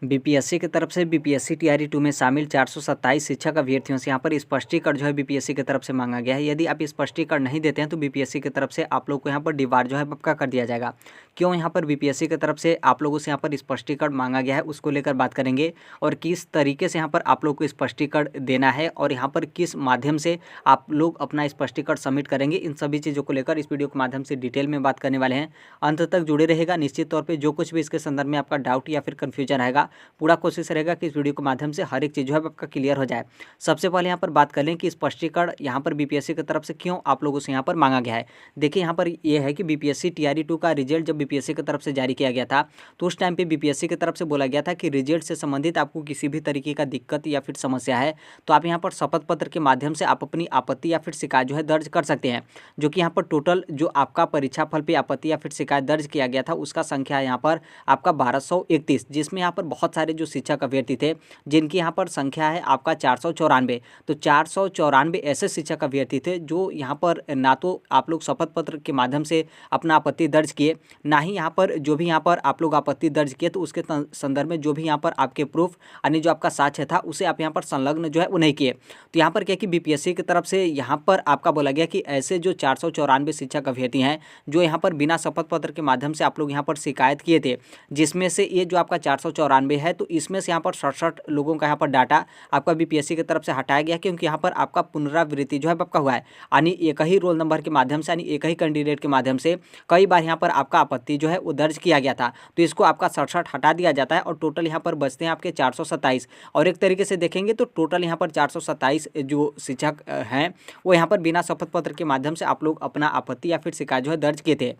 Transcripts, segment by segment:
BPSC की तरफ से बीपीएससी टीआरई 2 में शामिल 427 शिक्षक अभ्यर्थियों से यहाँ पर स्पष्टीकरण जो है बीपीएससी की तरफ से मांगा गया है। यदि आप स्पष्टीकरण नहीं देते हैं तो बीपीएससी की तरफ से आप लोग को यहाँ पर डिबार जो है पक्का कर दिया जाएगा। क्यों यहाँ पर बीपीएससी की तरफ से आप लोगों से यहाँ पर स्पष्टीकरण मांगा गया है उसको लेकर बात करेंगे, और किस तरीके से यहाँ पर आप लोग को स्पष्टीकरण देना है और यहाँ पर किस माध्यम से आप लोग अपना स्पष्टीकरण सबमिट करेंगे, इन सभी चीज़ों को लेकर इस वीडियो के माध्यम से डिटेल में बात करने वाले हैं। अंत तक जुड़े रहेगा। निश्चित तौर पर जो कुछ भी इसके संदर्भ में आपका डाउट या फिर कन्फ्यूजन रहेगा, पूरा कोशिश रहेगा कि इस वीडियो के माध्यम से हर एक चीज़ जो है आपका क्लियर हो जाए। सबसे पहले यहाँ पर बात कर लें कि स्पष्टीकरण यहाँ पर बीपीएससी की तरफ से क्यों आप लोगों से यहाँ पर मांगा गया है। देखिए यहाँ पर ये है कि बीपीएससी टीआरई 2 का रिजल्ट जब बीपीएससी की तरफ से जारी किया गया था तो उस टाइम पे बीपीएससी की तरफ से बोला गया था कि रिजल्ट से संबंधित आपको किसी भी तरीके का दिक्कत या फिर समस्या है तो आप यहाँ पर शपथ पत्र के माध्यम से आप अपनी आपत्ति या फिर शिकायत जो है दर्ज कर सकते हैं। जो कि यहाँ पर टोटल जो आपका परीक्षा फल पे आपत्ति या फिर शिकायत दर्ज किया गया था उसका संख्या यहाँ पर आपका 1231, जिसमें यहाँ पर बहुत सारे जो शिक्षक अभ्यर्थी थे जिनकी यहाँ पर संख्या है आपका 494। तो 494 ऐसे शिक्षक अभ्यर्थी थे जो यहाँ पर ना तो आप लोग शपथ पत्र के माध्यम से अपना आपत्ति दर्ज किए, ना ही यहाँ पर जो भी यहाँ पर आप लोग आपत्ति दर्ज किए तो उसके संदर्भ में जो भी यहाँ पर आपके प्रूफ यानी जो आपका साक्ष्य था उसे आप यहाँ पर संलग्न जो है वो नहीं किए। तो यहाँ पर क्या कि बीपीएससी की तरफ से यहाँ पर आपका बोला गया कि ऐसे जो 494 शिक्षक अभ्यर्थी हैं जो यहाँ पर बिना शपथ पत्र के माध्यम से आप लोग यहाँ पर शिकायत किए थे, जिसमें से ये जो आपका 494 है तो इसमें से यहाँ पर 67 लोगों का यहाँ पर डाटा आपका बीपीएससी की तरफ से हटाया गया, क्योंकि यहाँ पर आपका पुनरावृत्ति जो है आपका हुआ है, यानी एक ही रोल नंबर के माध्यम से यानी एक ही कैंडिडेट के माध्यम से कई बार यहाँ पर आपका आपत्ति जो है वो दर्ज किया गया था। तो इसको आपका 67 हटा दिया जाता है और टोटल यहाँ पर बचते हैं आपके 427। और एक तरीके से देखेंगे तो टोटल यहाँ पर 427 जो शिक्षक हैं वो यहाँ पर बिना शपथ पत्र के माध्यम से आप लोग अपना आपत्ति या फिर शिकायत जो है दर्ज किए थे,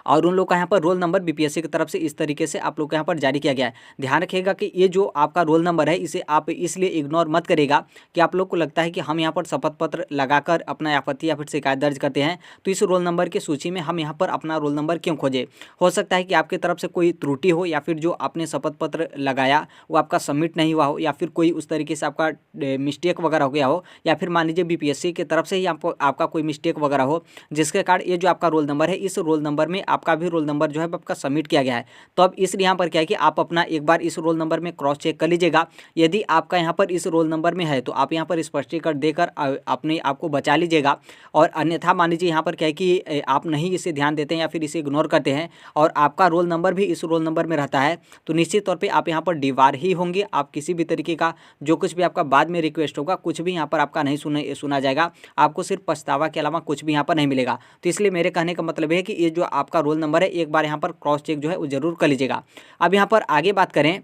और उन लोग का यहाँ पर रोल नंबर बीपीएससी की तरफ से इस तरीके से आप लोग को यहाँ पर जारी किया गया है। ध्यान रखिएगा कि ये जो आपका रोल नंबर है इसे आप इसलिए इग्नोर मत करेगा कि आप लोग को लगता है कि हम यहाँ पर शपथ पत्र लगाकर अपना आपत्ति या फिर शिकायत दर्ज करते हैं तो इस रोल नंबर की सूची में हम यहाँ पर अपना रोल नंबर क्यों खोजें। हो सकता है कि आपकी तरफ से कोई त्रुटि हो या फिर जो आपने शपथ पत्र लगाया वो आपका सबमिट नहीं हुआ हो या फिर कोई उस तरीके से आपका मिस्टेक वगैरह हो गया हो, या फिर मान लीजिए बीपीएससी की तरफ से ही आपका कोई मिस्टेक वगैरह हो जिसके कारण ये जो आपका रोल नंबर है इस रोल नंबर में आपका भी रोल नंबर जो है आपका सबमिट किया गया है। तो अब इसलिए यहाँ पर क्या है कि आप अपना एक बार इस रोल नंबर में क्रॉस चेक कर लीजिएगा। यदि आपका यहाँ पर इस रोल नंबर में है तो आप यहाँ पर स्पष्टीकरण देकर अपने आप को बचा लीजिएगा, और अन्यथा मान लीजिए यहाँ पर क्या है कि आप नहीं इसे ध्यान देते हैं या फिर इसे इग्नोर करते हैं और आपका रोल नंबर भी इस रोल नंबर में रहता है तो निश्चित तौर पर आप यहाँ पर डिबार ही होंगे। आप किसी भी तरीके का जो कुछ भी आपका बाद में रिक्वेस्ट होगा कुछ भी यहाँ पर आपका नहीं सुना जाएगा, आपको सिर्फ पछतावा के अलावा कुछ भी यहाँ पर नहीं मिलेगा। तो इसलिए मेरे कहने का मतलब है कि ये जो आपका रोल नंबर है एक बार यहाँ पर क्रॉस चेक जो है वो जरूर कर लीजिएगा। अब यहाँ पर आगे बात करें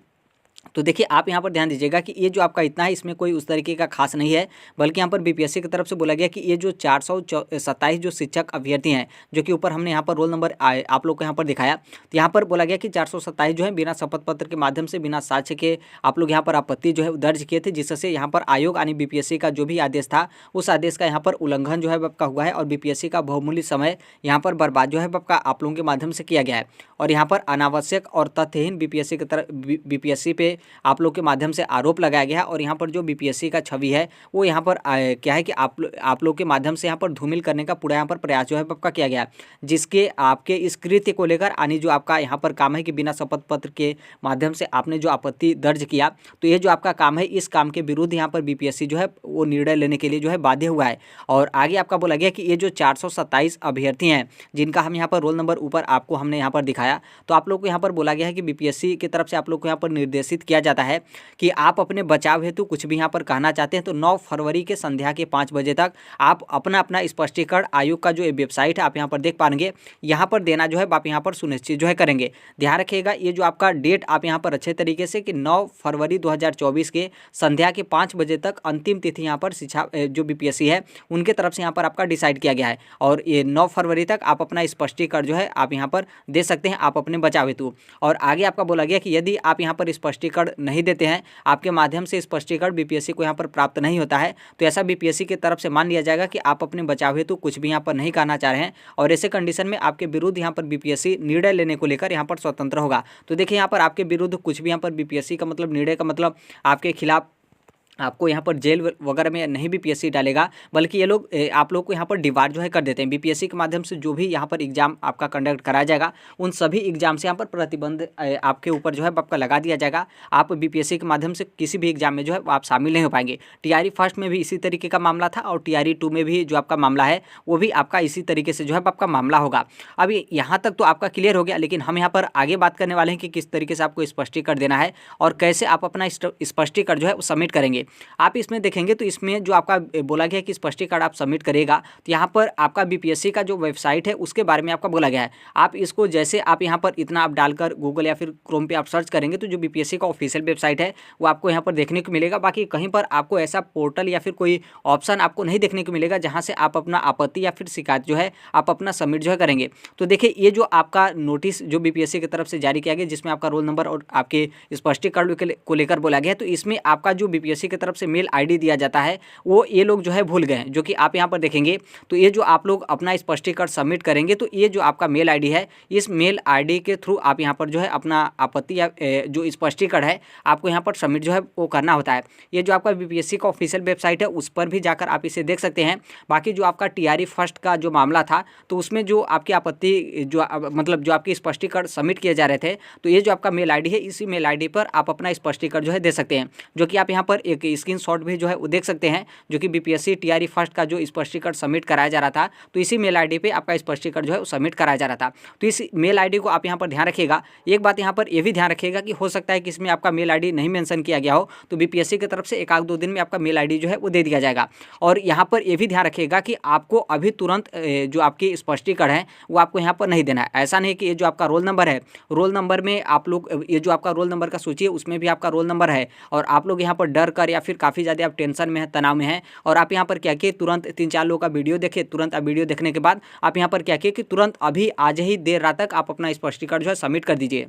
तो देखिए आप यहाँ पर ध्यान दीजिएगा कि ये जो आपका इतना है इसमें कोई उस तरीके का खास नहीं है, बल्कि यहाँ पर बीपीएससी की तरफ से बोला गया कि ये जो 427 जो शिक्षक अभ्यर्थी हैं जो कि ऊपर हमने यहाँ पर रोल नंबर आप लोग को यहाँ पर दिखाया, तो यहाँ पर बोला गया कि 427 जो है बिना शपथ पत्र के माध्यम से बिना साक्ष्य के आप लोग यहाँ पर आपत्ति जो है दर्ज किए थे, जिससे यहाँ पर आयोग यानी बीपीएससी का जो भी आदेश था उस आदेश का यहाँ पर उल्लंघन जो है आपका हुआ है और बीपीएससी का बहुमूल्य समय यहाँ पर बर्बाद जो है आपका आप लोगों के माध्यम से किया गया है। और यहाँ पर अनावश्यक और तथ्यहीन बीपीएससी की तरफ बीपीएससी पे आप लोग के माध्यम से आरोप लगाया गया है, और यहाँ पर जो बीपीएससी का छवि है वो यहाँ पर क्या है कि आप लोग के माध्यम से यहाँ पर धूमिल करने का पूरा यहाँ पर प्रयास जो है आपका किया गया, जिसके आपके इस कृत्य को लेकर यानी जो आपका यहाँ पर काम है कि बिना शपथ पत्र के माध्यम से आपने जो आपत्ति दर्ज किया तो ये जो आपका काम है इस काम के विरुद्ध यहाँ पर बीपीएससी जो है वो निर्णय लेने के लिए जो है बाध्य हुआ है। और आगे आपका बोला गया कि ये जो 427 अभ्यर्थी हैं जिनका हम यहाँ पर रोल नंबर ऊपर आपको हमने यहाँ पर दिखाया, तो आप लोग को यहाँ पर बोला गया है कि बीपीएससी की तरफ से आप लोग को यहाँ पर निर्देशित किया जाता है कि आप अपने बचाव हेतु कुछ भी यहाँ पर कहना चाहते हैं तो 9 फरवरी के संध्या के 5 बजे तक आप अपना स्पष्टीकरण आयोग का जो वेबसाइट है आप यहाँ पर देख पाएंगे, यहाँ पर देना जो है आप यहाँ पर सुनिश्चित जो है करेंगे। ध्यान रखिएगा ये जो आपका डेट आप यहाँ पर अच्छे तरीके से कि 9 फरवरी 2024 के संध्या के 5 बजे तक अंतिम तिथि यहाँ पर शिक्षा जो बीपीएससी है उनके तरफ से यहाँ पर आपका डिसाइड किया गया है, और ये 9 फरवरी तक आप अपना स्पष्टीकरण जो है आप यहाँ पर दे सकते हैं आप अपने बचाव हेतु। और आगे आपका बोला गया कि यदि आप यहाँ पर स्पष्टीकरण नहीं देते हैं, आपके माध्यम से स्पष्टीकरण बीपीएससी को यहाँ पर प्राप्त नहीं होता है, तो ऐसा बीपीएससी की तरफ से मान लिया जाएगा कि आप अपने बचाव हेतु कुछ भी यहाँ पर नहीं कहना चाह रहे हैं, और ऐसे कंडीशन में आपके विरुद्ध यहाँ पर बीपीएससी निर्णय लेने को लेकर यहाँ पर स्वतंत्र होगा। तो देखिए यहाँ पर आपके विरुद्ध कुछ भी यहाँ पर बीपीएससी का मतलब निर्णय का मतलब आपके खिलाफ आपको यहाँ पर जेल वगैरह में नहीं बीपीएससी डालेगा, बल्कि ये लोग आप लोग को यहाँ पर डिवार्ड जो है कर देते हैं। बीपीएससी के माध्यम से जो भी यहाँ पर एग्जाम आपका कंडक्ट कराया जाएगा, उन सभी एग्जाम से यहाँ पर प्रतिबंध आपके ऊपर जो है आपका लगा दिया जाएगा। आप बीपीएससी के माध्यम से किसी भी एग्जाम में जो है आप शामिल नहीं हो पाएंगे। टीआरई फर्स्ट में भी इसी तरीके का मामला था और टीआरई 2 में भी जो आपका मामला है वो भी आपका इसी तरीके से जो है आपका मामला होगा। अभी यहाँ तक तो आपका क्लियर हो गया, लेकिन हम यहाँ पर आगे बात करने वाले हैं कि किस तरीके से आपको स्पष्टीकरण देना है और कैसे आप अपना स्पष्टीकरण जो है वो सबमिट करेंगे। आप इसमें देखेंगे तो इसमें जो आपका बोला गया है कि स्पष्टीकरण आप सबमिट करेगा, तो यहाँ पर आपका बीपीएससी का जो वेबसाइट है उसके बारे में आपका बोला गया है। आप इसको जैसे आप यहाँ पर इतना आप डालकर गूगल या फिर क्रोम पे आप सर्च करेंगे तो जो बीपीएससी का ऑफिशियल वेबसाइट है वो आपको यहाँ पर देखने को मिलेगा। बाकी कहीं पर आपको ऐसा पोर्टल या फिर कोई ऑप्शन आपको नहीं देखने को मिलेगा जहाँ से आप अपना आपत्ति या फिर शिकायत जो है आप अपना सबमिट जो है करेंगे। तो देखिए, ये जो आपका नोटिस जो बीपीएससी की तरफ से जारी किया गया, जिसमें आपका रोल नंबर और आपके स्पष्टीकरण को लेकर बोला गया है, तो इसमें आपका जो बीपीएससी की तरफ से मेल आईडी दिया जाता है वो ये लोग जो है भूल गए हैं। जो कि आप यहाँ पर देखेंगे तो ये जो आप लोग अपना स्पष्टीकरण सबमिट करेंगे तो ये जो आपका मेल आईडी है, इस मेल आईडी के थ्रू आप यहाँ पर जो है अपना आपत्ति या जो स्पष्टीकरण है आपको यहाँ पर सबमिट जो है वो करना होता है। ये जो आपका बीपीएससी का ऑफिशियल वेबसाइट है उस पर भी जाकर आप इसे देख सकते हैं। बाकी जो आपका टीआरई फर्स्ट का जो मामला था तो उसमें जो आपकी आपत्ति जो मतलब जो आपकी स्पष्टीकरण सबमिट किए जा रहे थे, तो ये जो आपका मेल आईडी है इसी मेल आईडी पर आप अपना स्पष्टीकरण जो है दे सकते हैं। जो कि आप यहाँ पर एक स्क्रीनशॉट भी जो है वो देख सकते हैं, जो कि बीपीएससी टीआरई फर्स्ट का जो स्पष्टीकरण सबमिट कराया जा रहा था तो इसी मेल आईडी पे आपका स्पष्टीकरण जो है वो सबमिट कराया जा रहा था। तो इस मेल आईडी को आप यहाँ पर ध्यान रखिएगा। एक बात यहाँ पर ये भी ध्यान रखिएगा कि हो सकता है कि इसमें आपका मेल आईडी नहीं मेंशन किया गया हो, तो बीपीएससी की तरफ से एक आध दो दिन में आपका मेल आईडी जो है वो दे दिया जाएगा। और यहाँ पर ये भी ध्यान रखिएगा कि आपको अभी तुरंत जो आपकी स्पष्टीकरण है वो आपको यहाँ पर नहीं देना है। ऐसा नहीं कि ये जो आपका रोल नंबर है, रोल नंबर में आप लोग ये जो आपका रोल नंबर का सूची है उसमें भी आपका रोल नंबर है और आप लोग यहाँ पर डर कर या फिर काफ़ी ज़्यादा आप टेंशन में है, तनाव में है, और आप यहाँ पर क्या किए तुरंत 3-4 लोगों का वीडियो देखे, तुरंत आप वीडियो देखने के बाद आप यहाँ पर क्या किए कि तुरंत अभी आज ही देर रात तक आप अपना स्पष्टीकरण जो है सबमिट कर दीजिए।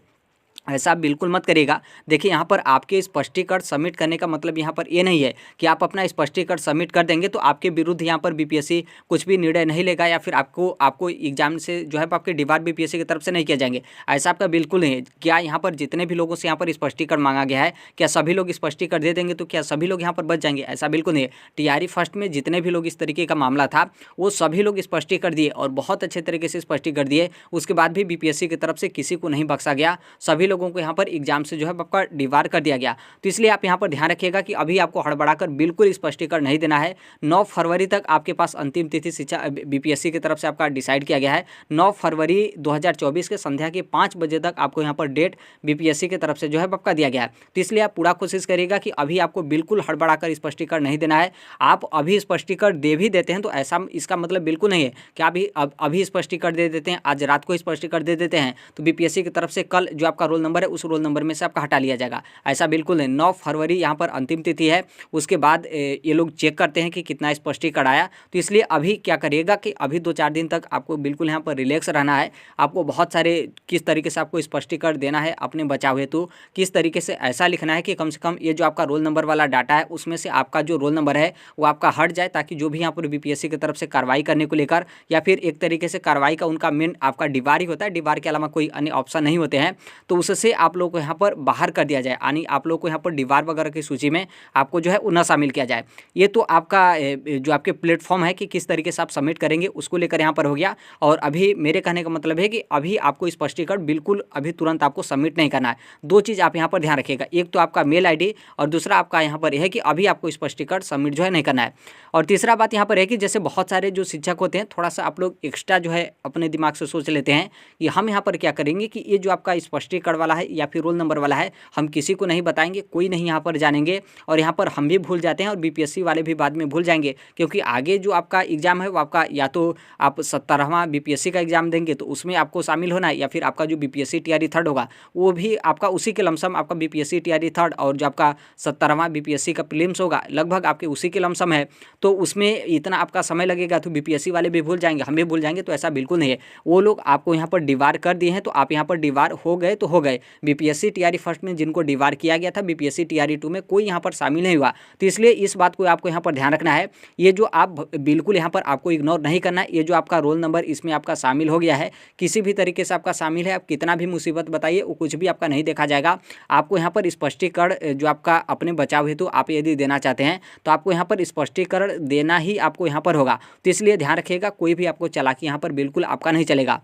ऐसा आप बिल्कुल मत करिएगा। देखिए, यहाँ पर आपके स्पष्टीकरण सबमिट करने का मतलब यहाँ पर ये नहीं है कि आप अपना स्पष्टीकरण सबमिट कर देंगे तो आपके विरुद्ध यहाँ पर बीपीएससी कुछ भी निर्णय नहीं लेगा या फिर आपको एग्जाम से जो है आपके डिबार बीपीएससी की तरफ से नहीं किया जाएंगे। ऐसा आपका बिल्कुल नहीं है। क्या यहाँ पर जितने भी लोगों से यहाँ पर स्पष्टीकरण मांगा गया है, क्या सभी लोग स्पष्टीकरण दे देंगे तो क्या सभी लोग यहाँ पर बच जाएंगे? ऐसा बिल्कुल नहीं है। टीआरई फर्स्ट में जितने भी लोग इस तरीके का मामला था वो सभी लोग स्पष्टीकरण दिए और बहुत अच्छे तरीके से स्पष्टीकरण दिए। उसके बाद भी बीपीएससी की तरफ से किसी को नहीं बख्शा गया, सभी लोगों को यहाँ पर एग्जाम से जो है आपका डिबार कर दिया गया। तो इसलिए आप यहाँ पर ध्यान रखिएगा कि अभी आपको हड़बड़ाकर बिल्कुल स्पष्टीकरण नहीं देना है। 9 फरवरी तक आपके पास अंतिम तिथि शिक्षा बीपीएससी की तरफ से आपका डिसाइड किया गया है। 9 फरवरी 2024 के संध्या के 5 बजे तक आपको यहाँ पर डेट बीपीएससी की तरफ से जो है आपका दिया गया है। तो इसलिए आप पूरा कोशिश करिएगा कि अभी आपको बिल्कुल हड़बड़ाकर स्पष्टीकरण नहीं देना है। आप अभी स्पष्टीकरण दे भी देते हैं तो ऐसा इसका मतलब बिल्कुल नहीं है कि अभी स्पष्टीकरण दे देते हैं, आज रात को स्पष्टीकरण दे देते हैं तो बीपीएससी की तरफ से कल जो आपका रोल नंबर है उस रोल नंबर में से आपका हटा लिया जाएगा। ऐसा बिल्कुल नहीं। 9 फरवरी यहाँ पर अंतिम तिथि है। उसके बाद ये लोग चेक करते हैं कि कितना स्पष्टीकरण आया। तो इसलिए अभी क्या करिएगा कि अभी 2-4 दिन तक आपको बिल्कुल यहाँ पर रिलैक्स रहना है। आपको बहुत सारे किस तरीके से आपको स्पष्टीकरण देना है अपने बचाव हेतु, किस तरीके से ऐसा लिखना है कि कम से कम ये जो आपका रोल नंबर वाला डाटा है उसमें से आपका जो रोल नंबर है वो आपका हट जाए, ताकि जो भी यहाँ पर बीपीएससी की तरफ से कार्रवाई करने को लेकर या फिर एक तरीके से कार्रवाई का उनका मेन आपका डिबार ही होता है, डिबार के अलावा कोई अन्य ऑप्शन नहीं होते हैं, तो उससे आप लोग को यहाँ पर बाहर कर दिया जाए, यानी आप लोग को यहाँ पर डिबार वगैरह की सूची में आपको जो है वो न शामिल किया जाए। ये तो आपका जो आपके प्लेटफॉर्म है कि किस तरीके से आप सबमिट करेंगे उसको लेकर यहाँ पर हो गया। और अभी मेरे कहने का मतलब है कि अभी आपको स्पष्टीकरण बिल्कुल अभी तुरंत आपको सबमिट नहीं करना है। 2 चीज़ आप यहाँ पर ध्यान रखिएगा, एक तो आपका मेल आईडी और दूसरा आपका यहाँ पर यह है कि अभी आपको स्पष्टीकरण सबमिट जो है नहीं करना है। और तीसरा बात यहाँ पर है कि जैसे बहुत सारे जो शिक्षक होते हैं थोड़ा सा आप लोग एक्स्ट्रा जो है अपने दिमाग से सोच लेते हैं कि हम यहाँ पर क्या करेंगे कि ये जो आपका स्पष्टीकरण वाला है या फिर रोल नंबर वाला है हम किसी को नहीं बताएंगे, कोई नहीं यहाँ पर जानेंगे, और यहाँ पर हम भी भूल जाते हैं और बीपीएससी वाले भी बाद में भूल जाएंगे, क्योंकि आगे जो आपका एग्जाम है वो आपका या तो आप 17वां बीपीएससी का एग्जाम देंगे तो उसमें आपको शामिल होना है, या फिर आपका जो बीपीएससी टीआरई थर्ड होगा वो भी आपका उसी के लमसम आपका बीपीएससी टीआरई थर्ड और जो आपका 17वां बीपीएससी का प्रीलिम्स होगा लगभग आपके उसी के लमसम है, तो उसमें इतना आपका समय लगेगा तो बीपीएससी वाले भी भूल जाएंगे, हम भी भूल जाएंगे। तो ऐसा बिल्कुल नहीं है। वो लोग आपको यहाँ पर डिबार कर दिए हैं तो आप यहाँ पर डिबार हो गए तो हो गए, गए। बीपीएससी टीआरई फर्स्ट में जिनको डिवार किया गया था, बीपीएससी टीआरई 2 में कोई यहाँ पर शामिल नहीं हुआ। तो इसलिए इस बात को आपको यहाँ पर ध्यान रखना है। ये जो आप बिल्कुल यहाँ पर आपको इग्नोर नहीं करना है। ये जो आपका रोल नंबर इसमें आपका शामिल हो गया है, किसी भी तरीके से आपका शामिल है, आप कितना भी मुसीबत बताइए वो कुछ भी आपका नहीं देखा जाएगा। आपको यहाँ पर स्पष्टीकरण जो आपका अपने बचाव हेतु आप यदि देना चाहते हैं तो आपको यहाँ पर स्पष्टीकरण देना ही आपको यहाँ पर होगा। तो इसलिए ध्यान रखिएगा, कोई भी आपको चालाकी यहाँ पर बिल्कुल आपका नहीं चलेगा।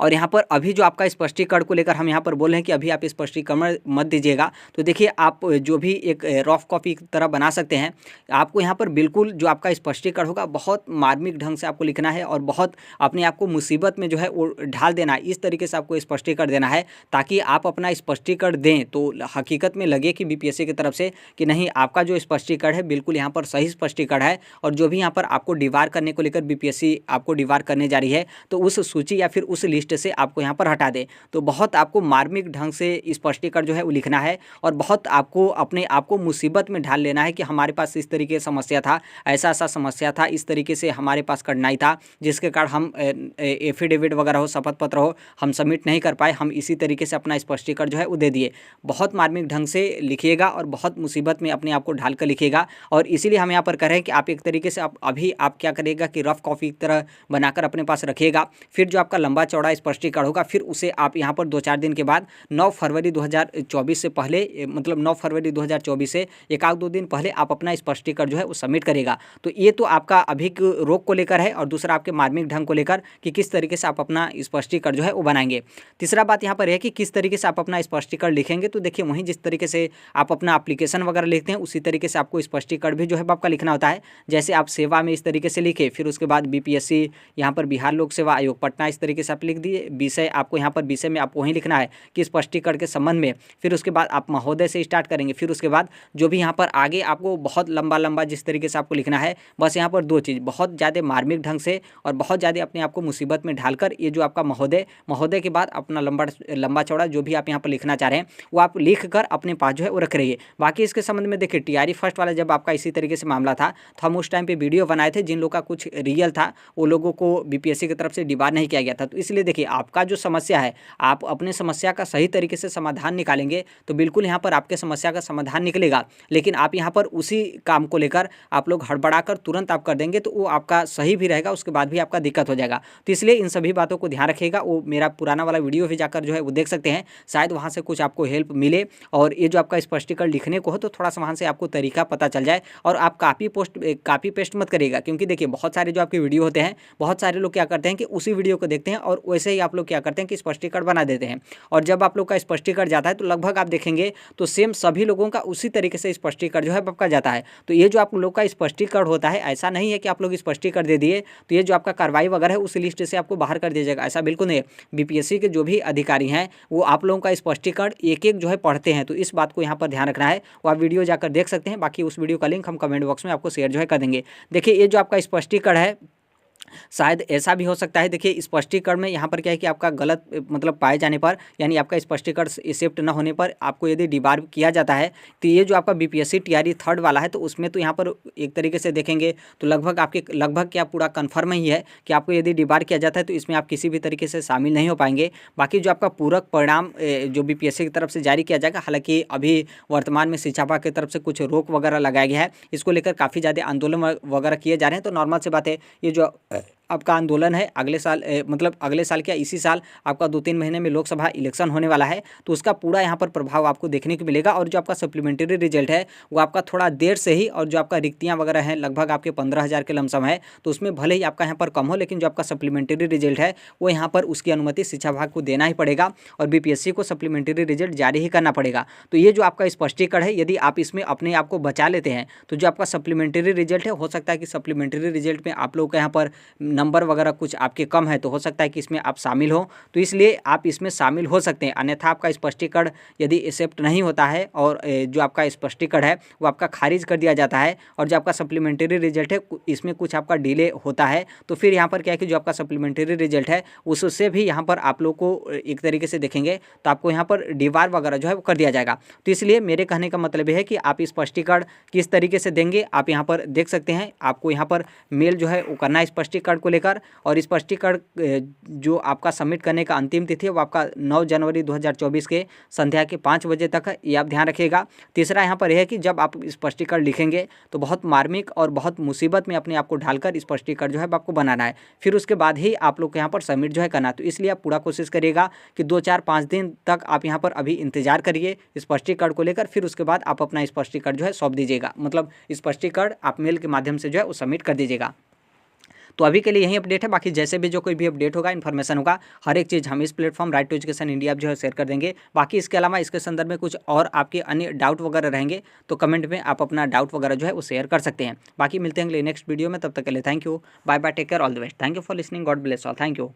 और यहाँ पर अभी जो आपका स्पष्टीकरण को लेकर हम यहाँ पर बोल रहे हैं कि अभी आप स्पष्टीकरण मत दीजिएगा। तो देखिए, आप जो भी एक रफ कॉपी की तरह बना सकते हैं। आपको यहाँ पर बिल्कुल जो आपका स्पष्टीकरण होगा बहुत मार्मिक ढंग से आपको लिखना है और बहुत अपने आप को मुसीबत में जो है वो ढाल देना है। इस तरीके से आपको स्पष्टीकरण देना है ताकि आप अपना स्पष्टीकरण दें तो हकीकत में लगे कि बीपीएससी की तरफ से कि नहीं, आपका जो स्पष्टीकरण है बिल्कुल यहाँ पर सही स्पष्टीकरण है। और जो भी यहाँ पर आपको डिवार करने को लेकर बीपीएससी आपको डिवार करने जा रही है तो उस सूची या फिर उस लिस्ट से आपको यहाँ पर हटा दे। तो बहुत आपको मार्मिक ढंग से स्पष्टीकरण जो है वो लिखना है और बहुत आपको अपने आप को मुसीबत में ढाल लेना है कि हमारे पास इस तरीके से समस्या था, ऐसा ऐसा समस्या था, इस तरीके से हमारे पास कठिनाई था जिसके कारण हम एफिडेविट वगैरह हो, शपथ पत्र हो, हम सबमिट नहीं कर पाए, हम इसी तरीके से अपना स्पष्टीकरण जो है वो दे दिए। बहुत मार्मिक ढंग से लिखिएगा और बहुत मुसीबत में अपने आप को ढाल कर लिखिएगा। और इसीलिए हम यहाँ पर कह रहे हैं कि आप एक तरीके से आप क्या करिएगा कि रफ कॉपी की तरह बनाकर अपने पास रखिएगा। फिर जो आपका लंबा चौड़ा स्पष्टीकरण होगा फिर उसे आप यहाँ पर 2-4 दिन के बाद 9 फरवरी 2024 से पहले, मतलब 9 फरवरी 2024 से 1-2 दिन पहले आप अपना स्पष्टीकरण जो है वो सबमिट करेगा। तो ये तो आपका अभी रोग को लेकर है और दूसरा आपके मार्मिक ढंग को लेकर कि किस तरीके से आप अपना स्पष्टीकरण जो है वो बनाएंगे। तीसरा बात यहाँ पर है कि किस तरीके से आप अपना स्पष्टीकरण लिखेंगे। तो देखिए, वहीं जिस तरीके से आप अपना एप्लीकेशन वगैरह लिखते हैं उसी तरीके से आपको स्पष्टीकरण भी जो है आपका लिखना होता है। जैसे आप सेवा में इस तरीके से लिखे, फिर उसके बाद बीपीएससी यहाँ पर बिहार लोक सेवा आयोग पटना इस तरीके से आप लिख दिए। विषय आपको यहाँ पर विषय में आपको वहीं लिखना है कि स्पष्टीकरण के संबंध में। फिर उसके बाद आप महोदय से स्टार्ट करेंगे। फिर उसके बाद जो भी यहाँ पर आगे आपको बहुत लंबा जिस तरीके से आपको लिखना है, बस यहाँ पर 2 चीज़, बहुत ज़्यादा मार्मिक ढंग से और बहुत ज़्यादा अपने आप को मुसीबत में ढालकर ये जो आपका महोदय के बाद अपना लंबा चौड़ा जो भी आप यहाँ पर लिखना चाह रहे हैं वो आप लिख कर अपने पास जो है वो रख रहिए। बाकी इसके संबंध में देखिए, टीआरई फर्स्ट वाला जब आपका इसी तरीके से मामला था तो हम उस टाइम पे वीडियो बनाए थे। जिन लोगों का कुछ रियल था वो लोगों को बीपीएससी की तरफ से डिबार नहीं किया गया था। तो इसलिए देखिए, आपका जो समस्या है, आप अपने समस्या का सही तरीके से समाधान निकालेंगे तो बिल्कुल यहाँ पर आपके समस्या का समाधान निकलेगा। लेकिन आप यहाँ पर उसी काम को लेकर आप लोग हड़बड़ा कर तुरंत आप कर देंगे तो वो आपका सही भी रहेगा, उसके बाद भी आपका दिक्कत हो जाएगा। तो इसलिए इन सभी बातों को ध्यान रखिएगा। वो मेरा पुराना वाला वीडियो भी जाकर जो है वो देख सकते हैं, शायद वहाँ से कुछ आपको हेल्प मिले। और ये जो आपका स्पष्टीकरण लिखने को हो तो थोड़ा सा वहाँ से आपको तरीका पता चल जाए। और आप कॉपी पेस्ट मत करिएगा, क्योंकि देखिए बहुत सारे जो आपके वीडियो होते हैं, बहुत सारे लोग क्या करते हैं कि उसी वीडियो को देखते हैं और वैसे ही आप लोग क्या करते हैं कि स्पष्टीकरण बना देते हैं। और जब आप लोग का स्पष्टीकरण जाता है तो लगभग आप देखेंगे तो सेम सभी लोगों का उसी तरीके से स्पष्टीकरण जो है आपका जाता है। तो ये जो आप लोग का स्पष्टीकरण होता है, ऐसा नहीं है कि आप लोग स्पष्टीकरण दे दिए तो ये जो आपका कार्रवाई वगैरह है उस लिस्ट से आपको बाहर कर दिया जाएगा, ऐसा बिल्कुल नहीं है। बीपीएससी के जो भी अधिकारी हैं वो आप लोगों का स्पष्टीकरण एक एक जो है पढ़ते हैं। तो इस बात को यहाँ पर ध्यान रखना है। वो आप वीडियो जाकर देख सकते हैं। बाकी उस वीडियो का लिंक हम कमेंट बॉक्स में आपको शेयर जो है कर देंगे। देखिए, ये जो आपका स्पष्टीकरण है, शायद ऐसा भी हो सकता है। देखिए, स्पष्टीकरण में यहाँ पर क्या है कि आपका गलत मतलब पाए जाने पर, यानी आपका स्पष्टीकरण एक्सेप्ट न होने पर आपको यदि डिबार किया जाता है तो ये जो आपका बीपीएससी टीआरई थर्ड वाला है तो उसमें तो यहाँ पर एक तरीके से देखेंगे तो लगभग क्या पूरा कन्फर्म ही है कि आपको यदि डिबार किया जाता है तो इसमें आप किसी भी तरीके से शामिल नहीं हो पाएंगे। बाकी जो आपका पूरक परिणाम जो बीपीएससी की तरफ से जारी किया जाएगा, हालांकि अभी वर्तमान में शिक्षा विभाग की तरफ से कुछ रोक वगैरह लगाया गया है, इसको लेकर काफ़ी ज़्यादा आंदोलन वगैरह किए जा रहे हैं। तो नॉर्मल सी बात है, ये जो आपका आंदोलन है अगले साल मतलब अगले साल क्या इसी साल आपका 2-3 महीने में लोकसभा इलेक्शन होने वाला है, तो उसका पूरा यहाँ पर प्रभाव आपको देखने को मिलेगा। और जो आपका सप्लीमेंट्री रिजल्ट है वो आपका थोड़ा देर से ही, और जो आपका रिक्तियाँ वगैरह हैं लगभग आपके 15,000 के लमसम है, तो उसमें भले ही आपका यहाँ पर कम हो, लेकिन जो आपका सप्लीमेंट्री रिजल्ट है वो यहाँ पर उसकी अनुमति शिक्षा विभाग को देना ही पड़ेगा और बीपीएससी को सप्लीमेंट्री रिजल्ट जारी ही करना पड़ेगा। तो ये जो आपका स्पष्टीकरण है, यदि आप इसमें अपने आप को बचा लेते हैं तो जो आपका सप्लीमेंट्री रिजल्ट है, हो सकता है कि सप्लीमेंट्री रिजल्ट में आप लोग के यहाँ पर नंबर वगैरह कुछ आपके कम है, तो हो सकता है कि इसमें आप शामिल हो, तो इसलिए आप इसमें शामिल हो सकते हैं। अन्यथा आपका स्पष्टीकरण यदि एक्सेप्ट नहीं होता है और जो आपका स्पष्टीकरण है वो आपका खारिज कर दिया जाता है, और जो आपका सप्लीमेंट्री रिजल्ट है इसमें कुछ आपका डिले होता है, तो फिर यहाँ पर क्या है कि जो आपका सप्लीमेंट्री रिजल्ट है उससे भी यहाँ पर आप लोग को एक तरीके से देखेंगे तो आपको यहाँ पर डिबार वगैरह जो है वो कर दिया जाएगा। तो इसलिए मेरे कहने का मतलब ये है कि आप स्पष्टीकरण किस तरीके से देंगे आप यहाँ पर देख सकते हैं। आपको यहाँ पर मेल जो है वो करना है स्पष्टीकरण को लेकर। और स्पष्टीकरण जो आपका सबमिट करने का अंतिम तिथि है वो आपका 9 जनवरी 2024 के संध्या के 5 बजे तक है, ये आप ध्यान रखिएगा। तीसरा यहाँ पर यह है कि जब आप स्पष्टीकरण लिखेंगे तो बहुत मार्मिक और बहुत मुसीबत में अपने आप को ढालकर स्पष्टीकरण जो है आपको बनाना है, फिर उसके बाद ही आप लोग को यहाँ पर सबमिट जो है करना है। तो इसलिए आप पूरा कोशिश करिएगा कि 2-4-5 दिन तक आप यहाँ पर अभी इंतजार करिए स्पष्टीकरण को लेकर, फिर उसके बाद आप अपना स्पष्टीकरण जो है सौंप दीजिएगा, मतलब स्पष्टीकरण आप मेल के माध्यम से जो है वो सबमिट कर दीजिएगा। तो अभी के लिए यही अपडेट है, बाकी जैसे भी जो कोई भी अपडेट होगा, इन्फॉर्मेशन होगा, हर एक चीज़ हम इस platform right to education India जो है शेयर कर देंगे। बाकी इसके अलावा इसके संदर्भ में कुछ और आपके अन्य डाउट वगैरह रहेंगे तो कमेंट में आप अपना डाउट वगैरह जो है वो शेयर कर सकते हैं। बाकी मिलते हैं अगले नेक्स्ट वीडियो में, तब तक के लिए thank you, bye bye, take care, all the best, thank you for listening, God bless all, thank you.